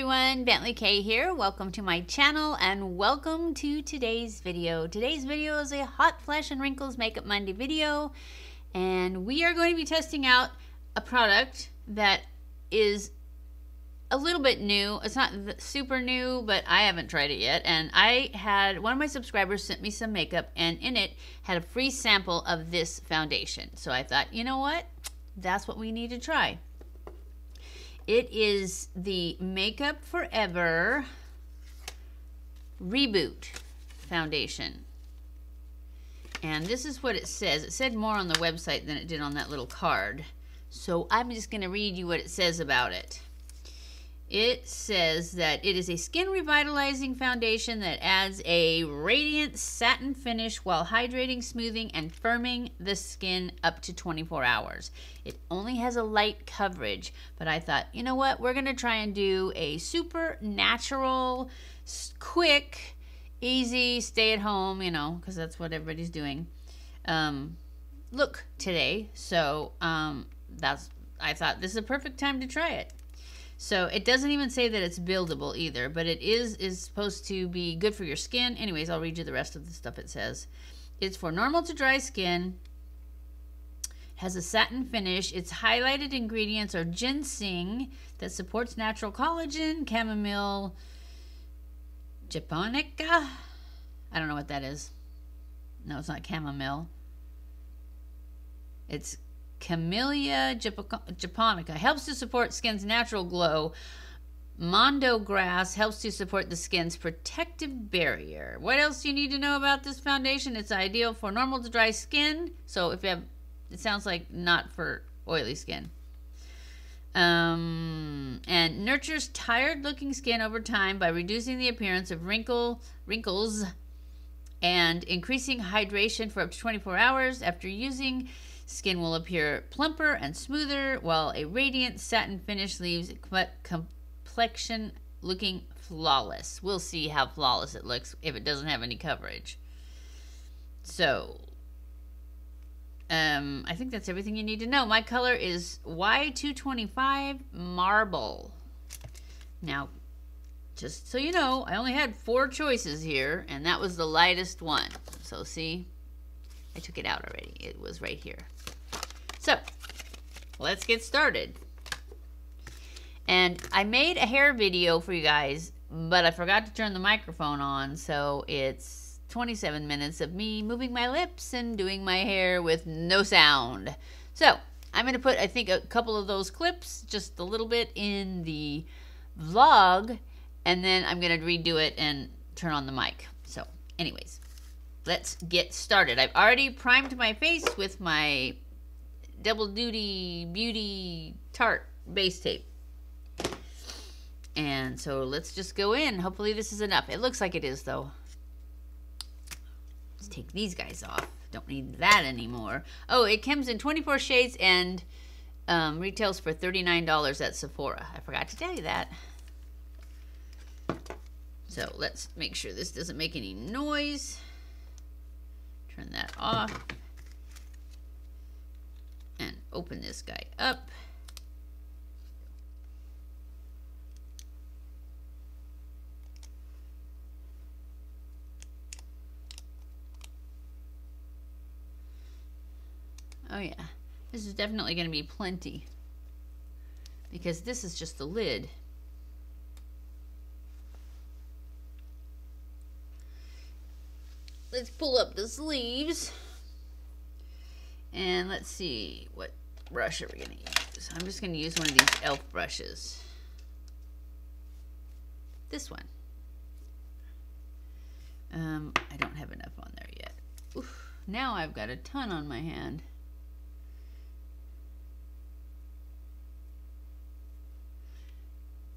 everyone, BentlyK here. Welcome to my channel and welcome to today's video. Today's video is a Hot Flash and Wrinkles Makeup Monday video, and we are going to be testing out a product that is a little bit new. It's not super new, but I haven't tried it yet. And I had one of my subscribers sent me some makeup, and in it had a free sample of this foundation. So I thought, you know what? That's what we need to try. It is the Makeup Forever Reboot foundation. And this is what it says. It said more on the website than it did on that little card. So I'm just going to read you what it says about it. It says that it is a skin revitalizing foundation that adds a radiant satin finish while hydrating, smoothing, and firming the skin up to 24 hours. It only has a light coverage, but I thought, you know what? We're going to try and do a super natural, quick, easy, stay at home, you know, because that's what everybody's doing, look today. So I thought this is a perfect time to try it. So it doesn't even say that it's buildable either, but it is supposed to be good for your skin. Anyways, I'll read you the rest of the stuff it says. It's for normal to dry skin. Has a satin finish. Its highlighted ingredients are ginseng that supports natural collagen, chamomile japonica. I don't know what that is. No, it's not chamomile. It's Camellia japonica helps to support skin's natural glow. Mondo grass helps to support the skin's protective barrier. What else do you need to know about this foundation? It's ideal for normal to dry skin. So if you have, it sounds like not for oily skin. And nurtures tired looking skin over time by reducing the appearance of wrinkles and increasing hydration for up to 24 hours. After using, skin will appear plumper and smoother, while a radiant satin finish leaves complexion looking flawless. We'll see how flawless it looks if it doesn't have any coverage. So, I think that's everything you need to know. My color is Y225 Marble. Now, just so you know, I only had 4 choices here, and that was the lightest one. So see? I took it out already. It was right here. So, let's get started. And I made a hair video for you guys, but I forgot to turn the microphone on, so it's 27 minutes of me moving my lips and doing my hair with no sound. So, I'm going to put, I think, a couple of those clips, just a little bit, in the vlog, and then I'm going to redo it and turn on the mic. So, anyways. Let's get started. I've already primed my face with my Double Duty Beauty Tarte base tape. And so let's just go in. Hopefully this is enough. It looks like it is though. Let's take these guys off. Don't need that anymore. Oh, it comes in 24 shades and retails for $39 at Sephora. I forgot to tell you that. So let's make sure this doesn't make any noise. Turn that off and open this guy up. Oh yeah, this is definitely going to be plenty because this is just the lid. Let's pull up the sleeves. And let's see, what brush are we going to use? I'm just going to use one of these e.l.f. brushes. This one. I don't have enough on there yet. Oof, now I've got a ton on my hand.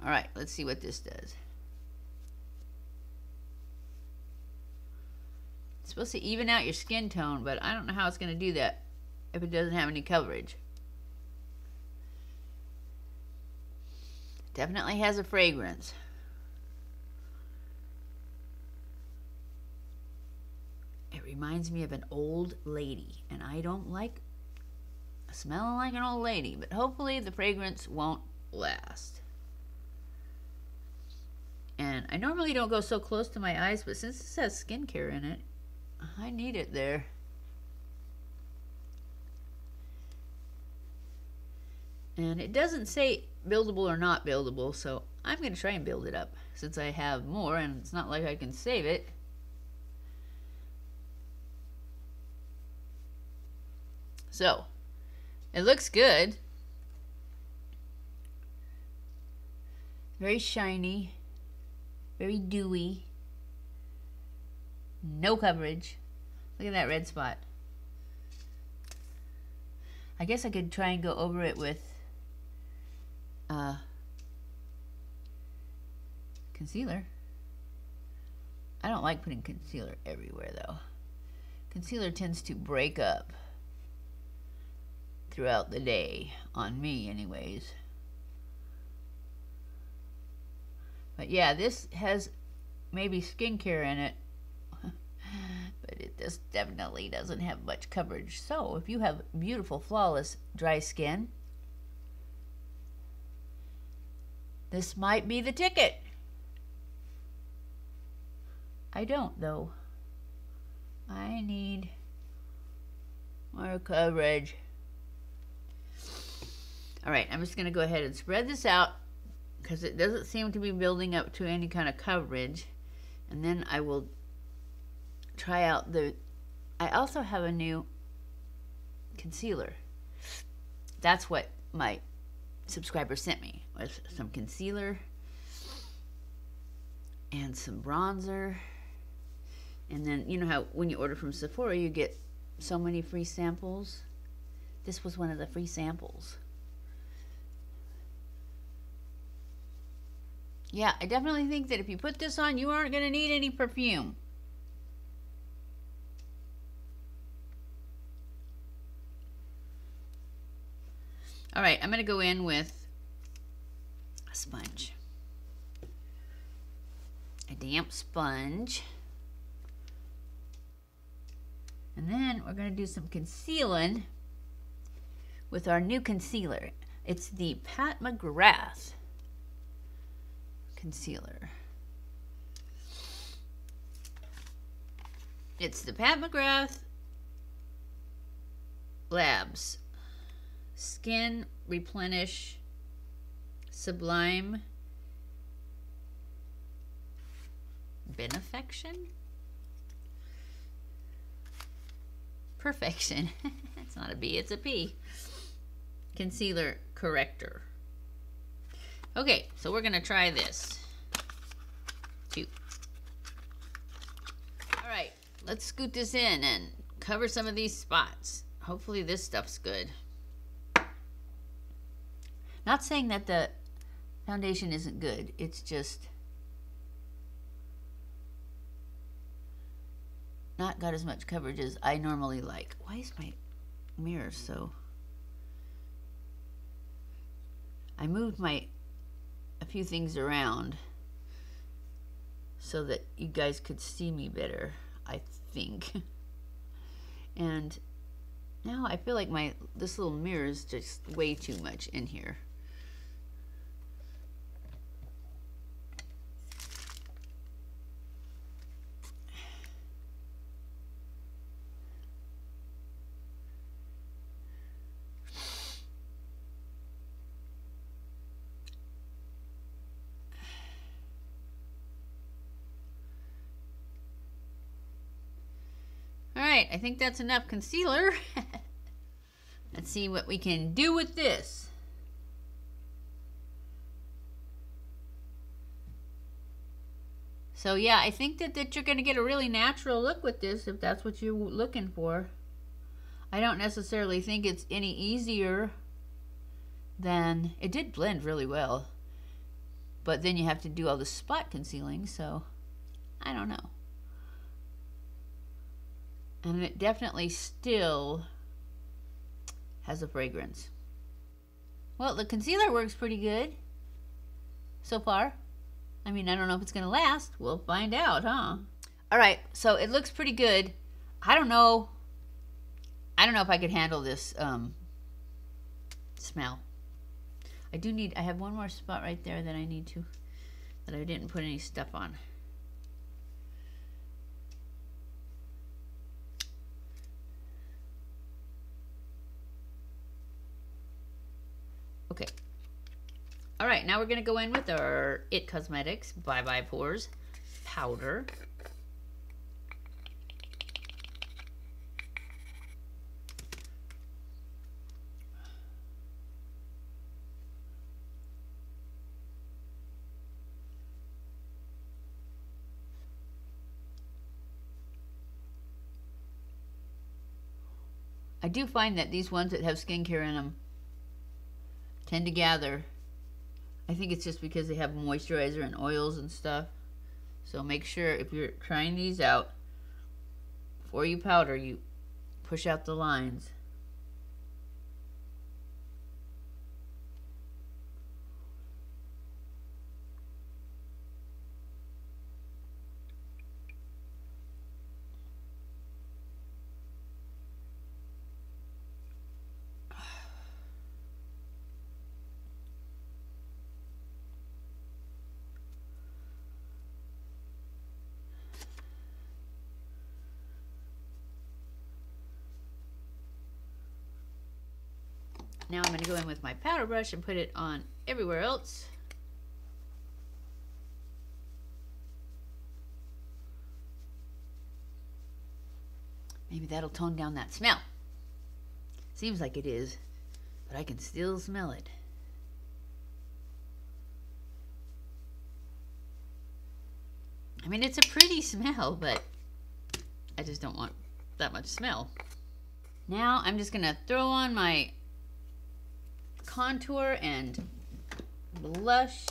All right, let's see what this does. It's supposed to even out your skin tone, but I don't know how it's going to do that if it doesn't have any coverage. Definitely has a fragrance. It reminds me of an old lady, and I don't like smelling like an old lady, but hopefully the fragrance won't last. I normally don't go so close to my eyes, but since this has skincare in it, I need it there. And it doesn't say buildable or not buildable, so I'm going to try and build it up since I have more, and it's not like I can save it. So, it looks good. Very shiny, very dewy, no coverage. Look at that red spot. I guess I could try and go over it with concealer. I don't like putting concealer everywhere though. Concealer tends to break up throughout the day, on me anyways. But yeah, this has maybe skincare in it, but it just definitely doesn't have much coverage. So if you have beautiful, flawless, dry skin, this might be the ticket. I don't though. I need more coverage. All right, I'm just going to go ahead and spread this out because it doesn't seem to be building up to any kind of coverage. And then I will try out the... I also have a new concealer. That's what my subscriber sent me, was some concealer and some bronzer. And then, you know how when you order from Sephora, you get so many free samples? This was one of the free samples. Yeah, I definitely think that if you put this on, you aren't going to need any perfume. All right, I'm going to go in with a sponge. A damp sponge. And then we're going to do some concealing with our new concealer. It's the Pat McGrath concealer. It's the Pat McGrath Labs Skin Replenish Sublime Benefaction? Perfection. It's not a B, it's a P. Concealer Corrector. Okay, so we're going to try this too. All right, let's scoot this in and cover some of these spots. Hopefully this stuff's good. Not saying that the foundation isn't good. It's just not got as much coverage as I normally like. Why is my mirror so... I moved a few things around so that you guys could see me better, I think. And now I feel like this little mirror is just way too much in here. I think that's enough concealer. Let's see what we can do with this. So yeah, I think that you're going to get a really natural look with this if that's what you're looking for. I don't necessarily think it's any easier than... It did blend really well. But then you have to do all the spot concealing, so I don't know. And it definitely still has a fragrance. Well, the concealer works pretty good so far. I mean, I don't know if it's going to last. We'll find out, huh? All right, so it looks pretty good. I don't know if I could handle this smell. I have one more spot right there that I need to that I didn't put any stuff on. Okay. All right, now we're going to go in with our IT Cosmetics Bye Bye Pores powder. I do find that these ones that have skincare in them tend to gather. I think it's just because they have moisturizer and oils and stuff. So make sure if you're trying these out, before you powder, you push out the lines. Now I'm going to go in with my powder brush and put it on everywhere else. Maybe that'll tone down that smell. Seems like it is, but I can still smell it. I mean, it's a pretty smell, but I just don't want that much smell. Now I'm just going to throw on my contour and blush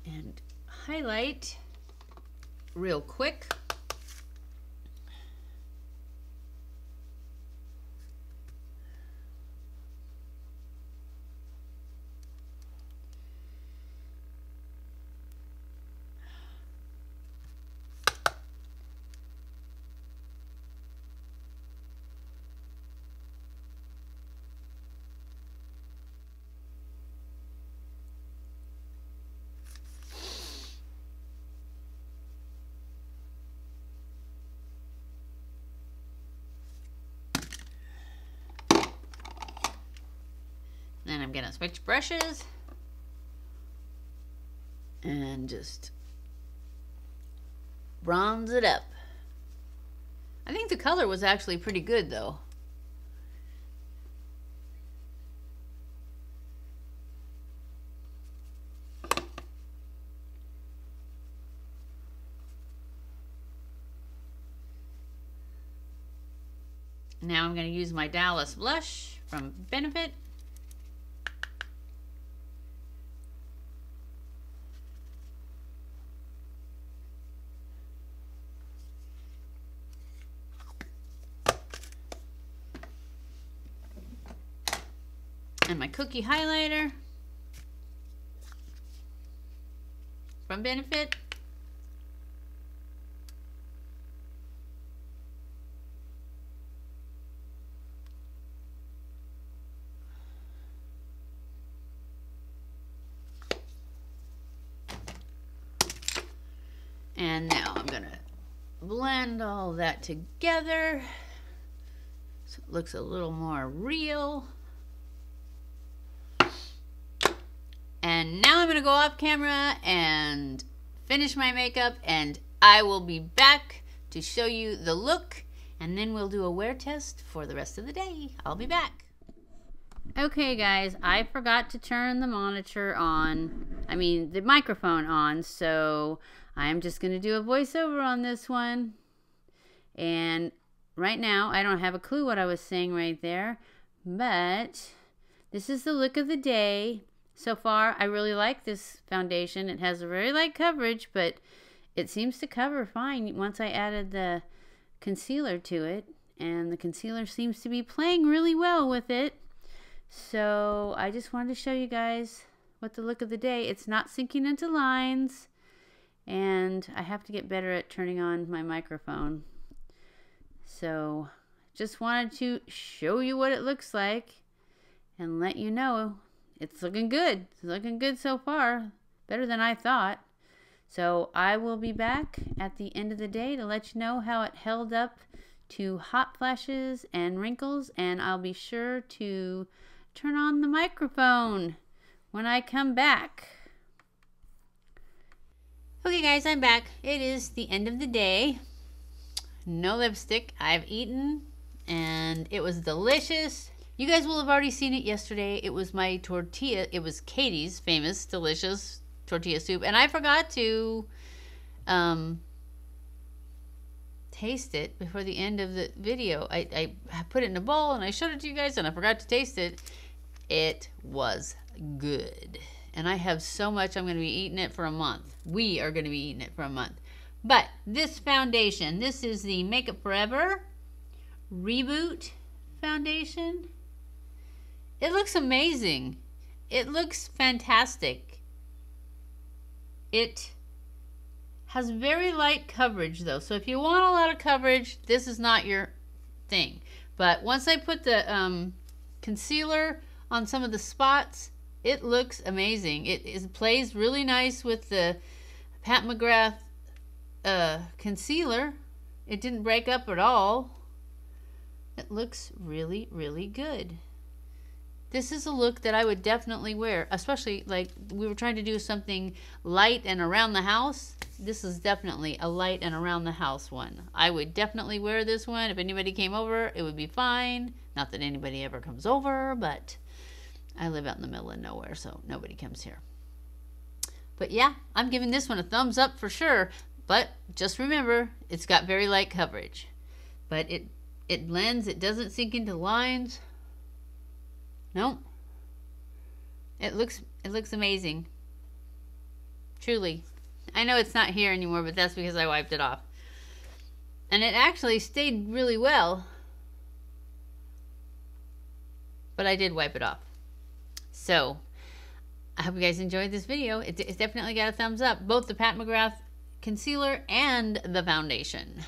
and highlight real quick. Then I'm gonna switch brushes and just bronze it up. I think the color was actually pretty good though. Now I'm going to use my Dallas blush from Benefit. And my cookie highlighter from Benefit. And now I'm gonna blend all that together so it looks a little more real. And now I'm gonna go off camera and finish my makeup, and I will be back to show you the look, and then we'll do a wear test for the rest of the day. I'll be back. Okay guys, I forgot to turn the monitor on, the microphone on, so I'm just gonna do a voiceover on this one. And right now, I don't have a clue what I was saying right there, but this is the look of the day. So far, I really like this foundation. It has a very light coverage, but it seems to cover fine once I added the concealer to it. And the concealer seems to be playing really well with it. So I just wanted to show you guys what the look of the day. It's not sinking into lines. And I have to get better at turning on my microphone. So just wanted to show you what it looks like and let you know it's looking good. It's looking good so far. Better than I thought. So I will be back at the end of the day to let you know how it held up to hot flashes and wrinkles, and I'll be sure to turn on the microphone when I come back. Okay guys, I'm back. It is the end of the day. No lipstick. I've eaten and it was delicious. You guys will have already seen it yesterday. It was my tortilla. It was Katie's famous, delicious tortilla soup. And I forgot to taste it before the end of the video. I put it in a bowl and I showed it to you guys and I forgot to taste it. It was good. And I have so much, I'm going to be eating it for a month. We are going to be eating it for a month. But this foundation, this is the Makeup Forever Reboot foundation. It looks amazing. It looks fantastic. It has very light coverage though. So if you want a lot of coverage, this is not your thing. But once I put the concealer on some of the spots, it looks amazing. It plays really nice with the Pat McGrath concealer. It didn't break up at all. It looks really, really good. This is a look that I would definitely wear, especially like we were trying to do something light and around the house. This is definitely a light and around the house one. I would definitely wear this one. If anybody came over, it would be fine. Not that anybody ever comes over, but I live out in the middle of nowhere, so nobody comes here. But yeah, I'm giving this one a thumbs up for sure. But just remember, it's got very light coverage. But it blends, it doesn't sink into lines. Nope. It looks amazing. Truly. I know it's not here anymore, but that's because I wiped it off. And it actually stayed really well. But I did wipe it off. So, I hope you guys enjoyed this video. It's definitely got a thumbs up. Both the Pat McGrath concealer and the foundation.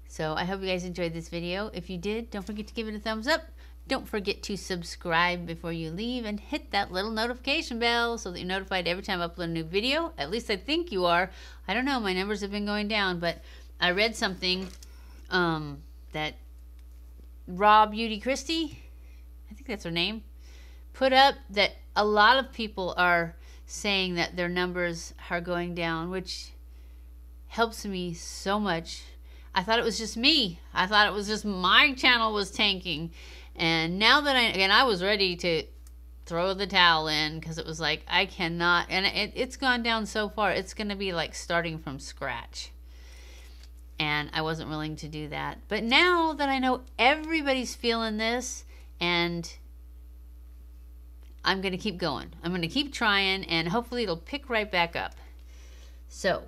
So, I hope you guys enjoyed this video. If you did, don't forget to give it a thumbs up. Don't forget to subscribe before you leave and hit that little notification bell so that you're notified every time I upload a new video. At least I think you are. I don't know, my numbers have been going down, but I read something that Raw Beauty Christie, I think that's her name, put up that a lot of people are saying that their numbers are going down, which helps me so much. I thought it was just me. I thought it was just my channel was tanking. And now that I was ready to throw the towel in because it was like, I cannot, and it's gone down so far, it's going to be like starting from scratch. And I wasn't willing to do that. But now that I know everybody's feeling this, and I'm going to keep going. I'm going to keep trying, and hopefully it'll pick right back up. So,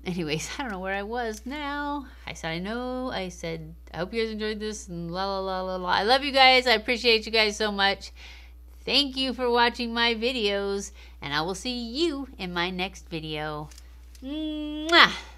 anyways, I don't know where I was now. I said, I hope you guys enjoyed this, and la la la la la. I love you guys. I appreciate you guys so much. Thank you for watching my videos, and I will see you in my next video. Mwah!